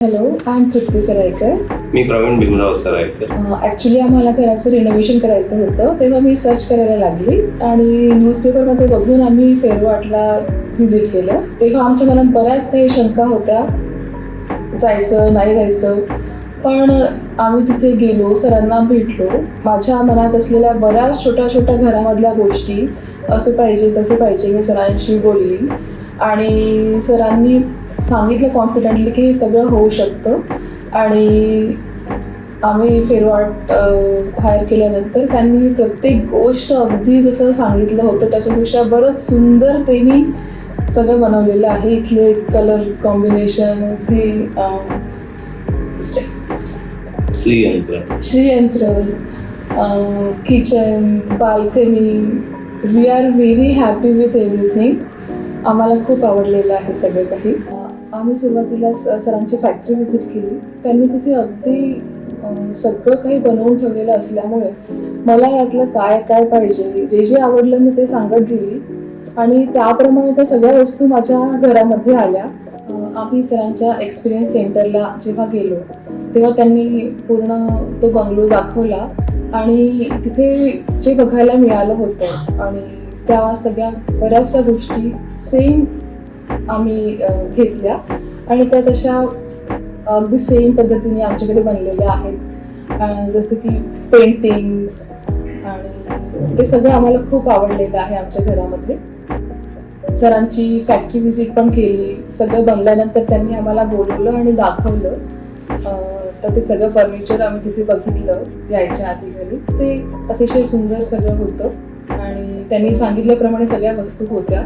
Hello, I am Trupti Saraykar. मी Praveen Bhimrao Saraykar. Actually आम्हाला घराचं रिनोव्हेशन करायचं होतं, तेव्हा मी सर्च करायला लागली आणि न्यूजपेपरमध्ये बघून आम्ही फेरवाटला व्हिजिट केलं. तेव्हा आमच्या मनात बऱ्याच काही शंका होत्या, जायचं नाही जायचं. पण आम्ही तिथे गेलो, सरांना भेटलो. माझ्या मनात असलेल्या बऱ्याच छोट्या छोट्या घरामधल्या गोष्टी, असं पाहिजे तसं पाहिजे, मी सरांशी बोलली आणि सरांनी सांगितलं कॉन्फिडेंटली की हे सगळं होऊ शकतं. आणि आम्ही फेरवाट हायर केल्यानंतर त्यांनी प्रत्येक गोष्ट अगदी जसं सांगितलं होतं त्याच्यापेक्षा बरंच सुंदर त्यांनी सगळं बनवलेलं आहे. इथले कलर कॉम्बिनेशन्स, हे श्रीयंत्र, kitchen, balcony, we are very happy with everything. आम्हाला खूप आवडलेलं आहे सगळं काही. आम्ही सुरुवातीला सरांची फॅक्टरी व्हिजिट केली. त्यांनी तिथे अगदी सगळं काही बनवून ठेवलेलं असल्यामुळे मला यातलं काय काय पाहिजे, जे जे आवडलं मी ते सांगत गेली आणि त्याप्रमाणे त्या सगळ्या वस्तू माझ्या घरामध्ये आल्या. आम्ही सरांच्या एक्सपिरियन्स सेंटरला जेव्हा गेलो तेव्हा त्यांनी पूर्ण तो बंगलो दाखवला आणि तिथे जे बघायला मिळालं होतं आणि त्या सगळ्या बऱ्याचशा गोष्टी सेम आम्ही घेतल्या आणि त्या तशा अगदी सेम पद्धतीने आमच्याकडे बनलेल्या आहेत. जसं की पेंटिंग्स आणि ते सगळं आम्हाला खूप आवडलेलं आहे आमच्या घरामध्ये. सरांची फॅक्टरी व्हिजिट पण केली. सगळं बनल्यानंतर त्यांनी आम्हाला बोलवलं आणि दाखवलं. तर ते सगळं फर्निचर आम्ही तिथे बघितलं यायच्या आधी घरी. ते अतिशय सुंदर सगळं होतं आणि त्यांनी सांगितल्याप्रमाणे सगळ्या वस्तू होत्या.